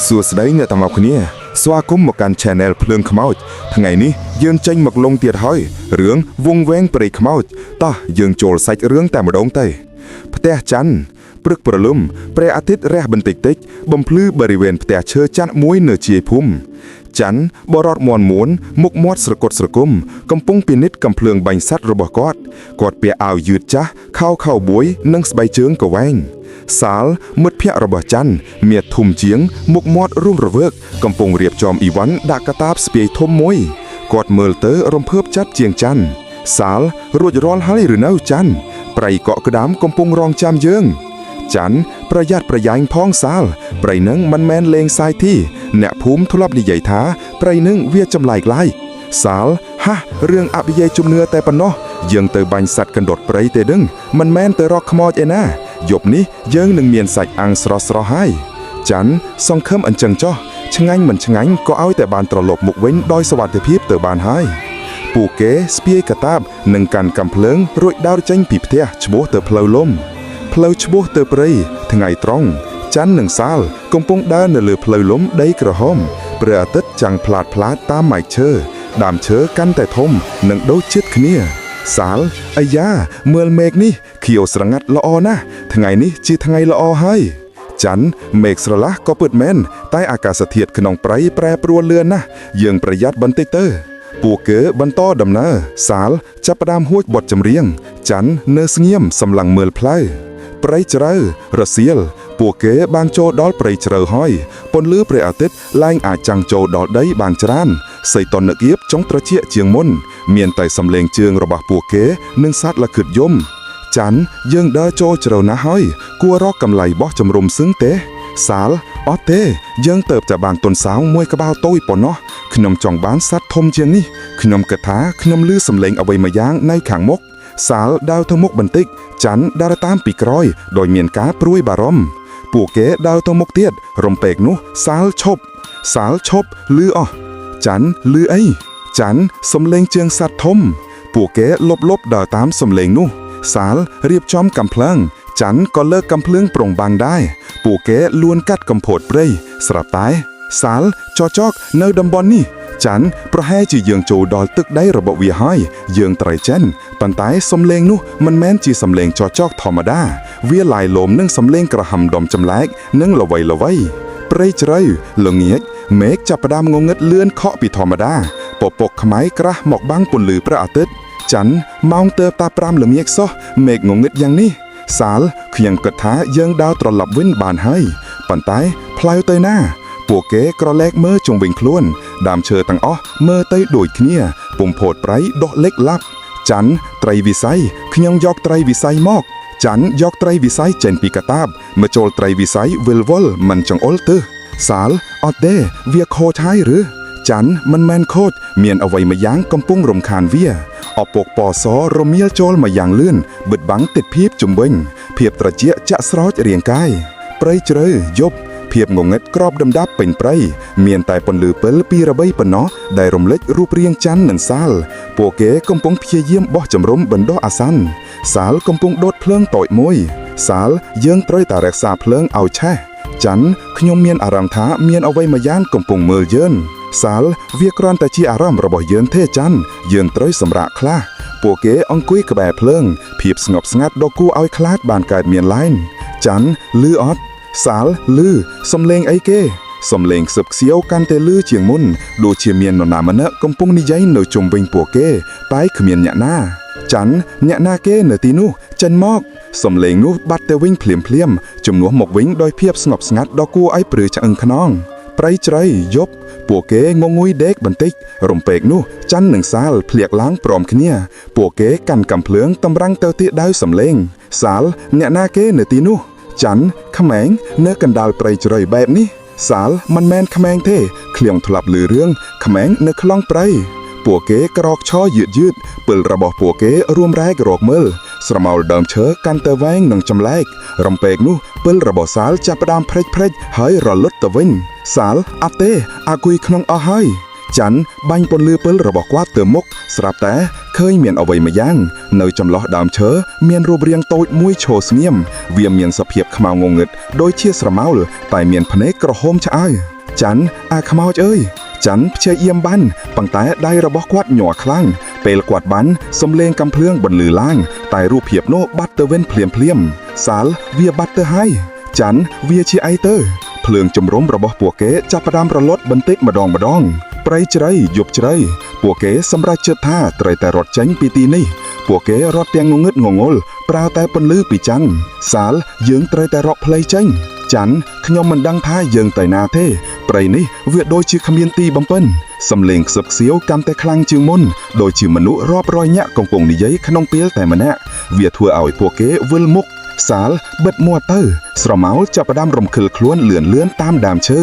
សួស្តីអ្នកទាំងអស់គ្នាស្វាគមន៍មកកាន់ Channel ភ្លើងខ្មោចថ្ងៃនេះយើងចេញមកលងទៀតហើយរឿងវងវែងព្រៃខ្មោចតោះយើងចូលសាច់រឿងតែម្ដងទៅផ្ទះច័ន្ទព្រឹកព្រលឹមព្រះអាទិត្យរះបន្តិចតិចបំភ្លឺបរិវេណផ្ទះឈើច័ន្ទមួយនៅជាយភូមិច័ន្ទបរតមន់មួនមុខមាត់ស្រគត់ស្រគំកំពុងពិនិត្យកំភ្លើងបាញ់សัตว์របស់គាត់ពាក់អាវយឺតចាស់ខោបួយនិងស្បែកជើងក៏វែងសាលមិត្តភ័ក្តិរបស់ច័ន្ទមានធំជាងមុខមាត់រួមរវើកកំពុងរៀបចំអ៊ីវ៉ាន់ដាក់កាតាបស្ពាយធំមួយគាត់មើលទៅរំភើបចិត្តជាងច័ន្ទសាលរួចរាល់ហើយឬនៅច័ន្ទប្រៃកក់ក្តាមកំពុងរងចាំយើងច័ន្ទប្រយ័ត្នប្រយែងផងសាលប្រៃនឹងមិនមែនលេងសាយទីអ្នកភូមិធ្លាប់និយាយថាប្រៃនឹងវាចម្លែកឡាយសាលហារឿងអភិយជំនឿតែប៉ុណ្ណោះយើងទៅបាញ់សัตว์កណ្ដុតព្រៃទេដឹងមិនមែនទៅរកខ្មោចឯណាយប់នេះយើងនឹងមានសាច់អាំងស្រស់ហើយច័ន្ទសង្ឃឹមអញ្ចឹងចោះឆ្ងាញ់មិនឆ្ងាញ់ក៏ឲ្យតែបានត្រឡប់មកវិញដោយសុវត្ថិភាពទៅបានហើយពួកគេស្ពាយកតាបនិងកាន់កាំភ្លើងរួចដោតចេញពីផ្ទះឈ្មោះទៅផ្លូវលំផ្លូវឈ្មោះទៅព្រៃថ្ងៃត្រង់ច័ន្ទនិងសាលកំពុងដើរនៅលើផ្លូវលំដីក្រហមព្រះអាទិត្យចាំងផ្លាតតាមម៉ែកឈើដើមឈើកាន់តែធំនិងដូចជិតគ្នាសាលអាយ៉ាមើលមេឃនេះខៀវស្រងាត់ល្អណាស់ថ្ងៃនេះជាថ្ងៃល្អហើយច័ន្ទមេឃស្រឡះក៏ពិតមែនតែអាកាសធាតុក្នុងព្រៃប្រែប្រួលលឿនណាស់យើងប្រយ័ត្នបន្តិចទៅពួកគេបន្តដំណើរសាលចាប់ផ្ដើមហួចបទចម្រៀងច័ន្ទនៅស្ងៀមសម្លឹងមើលផ្លូវព្រៃជ្រៅរសៀលពួកគេបានចូលដល់ព្រៃជ្រៅហើយពន្លឺព្រះអាទិត្យឡើងអាចចាំងចូលដល់ដីបានច្រើនសីតុណ្ហភាពចុងត្រជាក់ជាងមុនមានតែសំឡេងជើងរបស់ពួកគេនិងសត្វល្ខិតយំច័ន្ទយើងដើរចូលជ្រៅណាស់ហើយគួររកកម្លៃបោះជំរុំសឹងទេសាលអត់ទេយើងទៅតែបានទុនសោងមួយក្បាលតូចប៉ុណ្ណោះខ្ញុំចង់បានសត្វធំជាងនេះខ្ញុំគិតថាខ្ញុំឮសំឡេងអ្វីមួយយ៉ាងនៅខាងមុខសាលដើរទៅមុខបន្តិចច័ន្ទដើរតាមពីក្រោយដោយមានការព្រួយបារម្ភពួកគេដើរទៅមុខទៀតរំពេកនោះសាលឈប់ឮអស់ច័ន្ទឮអីច័ន្ទសំឡេងជើងសត្វធំពួកគេលបដើរតាមសំឡេងនោះសាលរៀបចំកាំភ្លើងច័ន្ទក៏លើកកាំភ្លើងប្រុងបាំងដែរពួកគេលួនកាត់កំផោតព្រៃស្រាប់តែសាលចកនៅតំបន់នេះច័ន្ទប្រហែលជាយើងចូលដល់ទឹកដីរបស់វាហើយយើងត្រូវចេញប៉ុន្តែសំឡេងនោះមិនមែនជាសំឡេងចកធម្មតាវាឡាយលមនឹងសំឡេងក្រហមដុំចម្លែកនិងល្វីព្រៃជ្រៅល្ងាចមេឃចាប់ផ្ដើមងងឹតលឿនខកពីធម្មតាពពកខ្មៅក្រាស់មកបាំងពន្លឺព្រះអាទិត្យច័ន្ទម៉ោងទៅតា5ល្ងាចសោះមេឃងងឹតយ៉ាងនេះសាលខ្ញុំគិតថាយើងដើរត្រឡប់វិញបានហើយប៉ុន្តែផ្លូវទៅណាពួកគេក្រឡេកមើលជុំវិញខ្លួនដើមឈើទាំងអស់មើលទៅដូចគ្នាពុំផោតប្រៃដុះលេចឡាប់ច័ន្ទត្រីវិស័យខ្ញុំយកត្រីវិស័យមកច័ន្ទយកត្រីវិស័យចេញពីកាតាបមកចូលត្រីវិស័យវិលវល់មិនចង្អុលទៅសាលអត់ទេវាខូចហើយឬច័ន្ទមិនមែនខូចមានអ្វីមួយយ៉ាងកំពុងរំខានវាអពកពសរមៀលចូលមកយ៉ាងលឿនបិទបាំងទិដ្ឋភាពជំវិញភាពត្រជាក់ចាក់ស្រោចរាងកាយព្រៃជ្រៅយប់ភាពងងឹតក្របដណ្ដាប់ពេញព្រៃមានតែពន្លឺពិលពីរបីប៉ុណ្ណោះដែលរំលេចរូបរាងច័ន្ទនិងសាលពួកគេកំពុងព្យាយាមបោះជំរំបណ្ដោះអាសន្នសាលកំពុងដុតភ្លើងតូចមួយសាលយើងត្រូវតែរក្សាភ្លើងឲ្យឆេះច័ន្ទខ្ញុំមានអារម្មណ៍ថាមានអ្វីមួយយ៉ាងកំពុងមើលយើងសាលវាគ្រាន់តែជាអារម្មណ៍របស់យើងទេច័ន្ទយើងត្រូវសម្រាកខ្លះពួកគេអង្គុយក្បែរភ្លើងភាពស្ងប់ស្ងាត់ដ៏គួរឲ្យខ្លាចបានកើតមានឡើងច័ន្ទឮអត់សាលឮសំឡេងអីគេសំឡេងខ្សឹបខ្សៀវកាន់តែឮជាងមុនដូចជាមាននរណាម្នាក់កំពុងនិយាយនៅជុំវិញពួកគេតែគ្មានអ្នកណាច័ន្ទអ្នកណាគេនៅទីនោះចេញមកសំឡេងនោះបាត់ទៅវិញភ្លាមជំនួសមកវិញដោយភាពស្ងប់ស្ងាត់ដ៏គួរឲ្យព្រឺឆ្អឹងខ្នងព្រៃជ្រៅយប់ពួកគេងងុយដេកបន្តិចរំពេកនោះច័ន្ទនិងសាលភ្លៀកឡើងព្រមគ្នាពួកគេកាន់កាំភ្លើងតម្រង់ទៅទីដៅសំឡេងសាលអ្នកណាគេនៅទីនោះច័ន្ទក្មេងនៅកណ្ដាលព្រៃជ្រៅបែបនេះសាលមិនមែនក្មេងទេឃ្លៀងធ្លាប់ឮរឿងក្មេងនៅខ្លងព្រៃពួកគេក្រោកឈរយឺតពិលរបស់ពួកគេរួមរែករកមើលស្រមោលដើមឈើកាន់តែវែងនិងចម្លែករំពេកនោះពិលរបស់សាលចាប់ផ្ដើមព្រេចហើយរលត់ទៅវិញសាលអត់ទេអាគុយក្នុងអស់ហើយច័ន្ទបាញ់ពន្លឺពិលរបស់គាត់ទៅមុខស្រាប់តែ ឃើញមានអ្វីម្យ៉ាងនៅចន្លោះដើមឈើមានរូបរាងតូចមួយឈរស្ងៀមវាមានសភាពខ្មៅងងឹតដូចជាស្រមោលតែមានភ្នែកក្រហមឆ្អើរច័ន្ទអាខ្មោចអើយច័ន្ទព្យាយាមបាញ់ប៉ុន្តែដៃរបស់គាត់ញ័រខ្លាំងពេលគាត់បាញ់សំឡេងកាំភ្លើងបន្លឺឡើងតែរូបភាពនោះបាត់ទៅវិញភ្លាមសាលវាបាត់ទៅហើយច័ន្ទវាជាអីទៅភ្លើងជំរុំរបស់ពួកគេចាប់ផ្ដើមរលត់បន្តិចម្ដងព្រៃជ្រៃយប់ជ្រៅពួកគេសម្រេចចិត្តថាត្រូវតែរត់ចេញពីទីនេះពួកគេរត់ទាំងងងឹតងងល់ប្រើតែពន្លឺពីច័ន្ទសាលយើងត្រូវតែរកផ្លូវចេញច័ន្ទខ្ញុំមិនដឹងថាយើងទៅណាទេព្រៃនេះវាដូចជាគ្មានទីបំពេញសំឡេងខ្សឹបខ្សៀវកាន់តែខ្លាំងជាងមុនដូចជាមនុស្សរាប់រយនាក់កំពុងនិយាយក្នុងពេលតែម្នាក់វាធ្វើឲ្យពួកគេវិលមុខសាលបិទមាត់ទៅស្រមោលចាប់ផ្ដើមរំខិលខ្លួនលឿនតាមដើមឈើ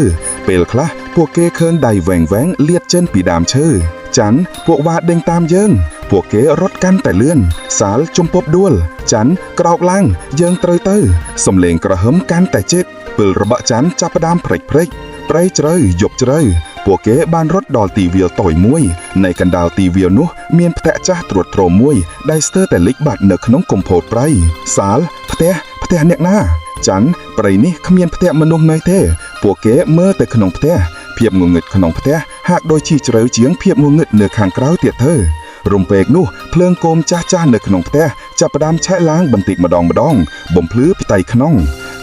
ពេលខ្លះពួកគេឃើញដៃវែងលាតចេញពីដើមឈើច័ន្ទពួកវ៉ាដេញតាមយើងពួកគេរត់កាន់តែលឿនសាលជំពប់ដួលច័ន្ទក្រោកឡើងយើងត្រូវទៅសំឡេងក្រហមកាន់តែជិតពេលរបស់ច័ន្ទចាប់ផ្ដើមព្រិចព្រៃជ្រៅយប់ជ្រៅពួកគេបានរត់ដល់ទីវាលតូចមួយในកណ្ដាលទីវាលនោះមានផ្ទះចាស់ត្រួតត្រោមមួយដែលស្ទើរតែលិចបាត់នៅក្នុងគម្ពោតព្រៃសាលផ្ទះអ្នកណាច័ន្ទព្រៃនេះគ្មានផ្ទះមនុស្សនៅទេពួកគេមើលទៅក្នុងផ្ទះភាពងងឹតក្នុងផ្ទះហាក់ដូចជាជ្រៅជាងភាពងងឹតនៅខាងក្រៅទៀតទៅរំពេកនោះភ្លើងគោមចាស់នៅក្នុងផ្ទះចាប់ផ្ដើមឆេះឡើងបន្តិចម្ដងបំភ្លឺផ្ទៃក្នុង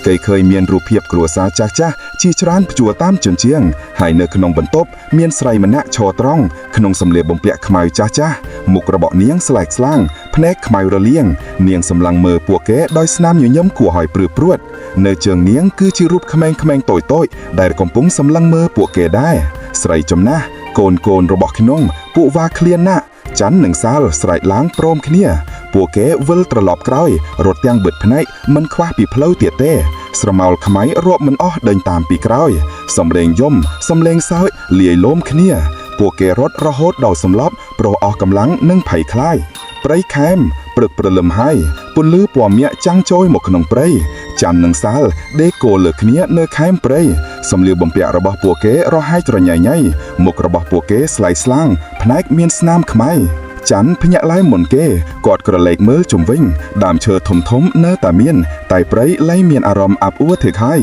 គេឃើញមានរូបភាពគ្រួសារចាស់ជាច្រើនព្យួរតាមជញ្ជាំងហើយនៅក្នុងបន្ទប់មានស្រីម្នាក់ឈរត្រង់ក្នុងសម្លៀកបំពាក់ខ្មៅចាស់មុខរបស់នាងស្លែកស្លាំងភ្នែកខ្មៅរលាងនាងសម្លឹងមើលពួកគេដោយស្នាមញញឹមគួរឲ្យព្រឺព្រួតនៅជើងនាងគឺជារូបក្មេងតូចដែលកំពុងសម្លឹងមើលពួកគេដែរស្រីចំណាស់កូនរបស់ខ្ញុំពួកវ៉ាឃ្លានណាស់ច័ន្ទនិងសាលស្រែកឡើងព្រមគ្នាពួកគេវិលត្រឡប់ក្រោយរត់ទាំងបិទភ្នែកមិនខ្វះពីផ្លូវទៀតទេស្រមោលខ្មៅរាប់មិនអស់ដេញតាមពីក្រោយសំឡេងយំសំឡេងសើចលាយឡោមគ្នាពួកគេរត់រហូតដល់សម្លាប់ព្រោះអស់កម្លាំងនិងភ័យខ្លាចព្រៃខែមព្រឹកព្រលឹមហើយពន្លឺពណ៌មាក់ចាំងចូលមកក្នុងព្រៃច័ន្ទនិងសាលដេកគោលើគ្នានៅខែមព្រៃសម្លៀកបំពាក់របស់ពួកគេរហែកត្រញ៉ៃមុខរបស់ពួកគេស្លាយស្លាំងភ្នែកមានស្នាមខ្មៅច័ន្ទភ្ញាក់ឡើងមុនគេគាត់ក្រឡេកមើលជុំវិញដើមឈើធំនៅតែមានតែព្រៃលែងមានអារម្មណ៍អាប់អួរធឹកហើយ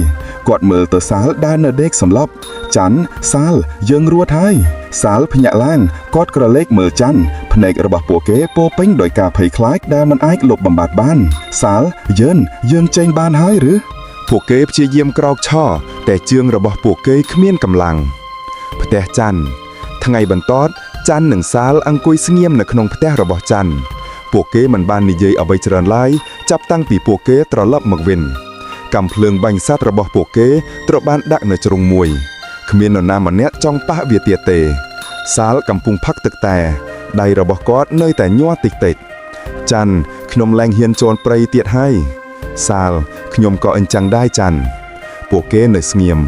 គាត់មើលទៅសាលដែលនៅដេកសម្លប់ច័ន្ទសាលយើងរួចហើយសាលភ្ញាក់ឡើងគាត់ក្រឡេកមើលច័ន្ទភ្នែករបស់ពួកគេពោពេញដោយការភ័យខ្លាចដែលមិនអាចលុបបំបាត់បានសាលយើងចេញបានហើយឬពួកគេព្យាយាមក្រោកឈរតែជើងរបស់ពួកគេគ្មានកម្លាំងផ្ទះច័ន្ទថ្ងៃបន្ទាប់ច័ន្ទនិងសាលអង្គុយស្ងៀមនៅក្នុងផ្ទះរបស់ច័ន្ទពួកគេមិនបាននិយាយអ្វីច្រើនឡើយចាប់តាំងពីពួកគេត្រឡប់មកវិញកាំភ្លើងបាញ់សត្វរបស់ពួកគេត្រូវបានដាក់នៅជ្រុងមួយគ្មាននរណាម្នាក់ចង់ប៉ះវាទៀតទេសាលកំពុងផឹកទឹកតែដៃរបស់គាត់នៅតែញ័រតិចច័ន្ទខ្ញុំលែងហ៊ានចូលព្រៃទៀតហើយសាលខ្ញុំក៏អញ្ចឹងដែរច័ន្ទពួកគេនៅស្ងៀម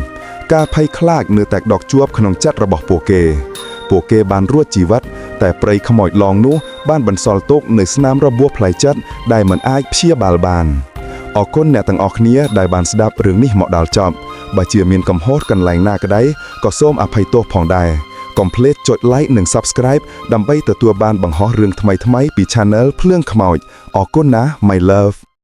ការភ័យខ្លាចនៅតែដកជាប់ក្នុងចិត្តរបស់ពួកគេបានរួចជីវិតតែព្រៃខ្មោចឡងនោះបានបន្សល់ទុកនៅស្នាមរបួសផ្លូវចិត្តដែលមិនអាចព្យាបាលបានអរគុណអ្នកទាំងអស់គ្នាដែលបានស្ដាប់រឿងនេះមកដល់ចប់បើជាមានកំហុសកន្លែងណាក្ដីក៏សូមអភ័យទោសផងដែរកុំភ្លេចចុច like និង subscribe ដើម្បីទទួលបានបង្ហោះរឿងថ្មីៗពី Channel ភ្លើងខ្មោចអរគុណណា My love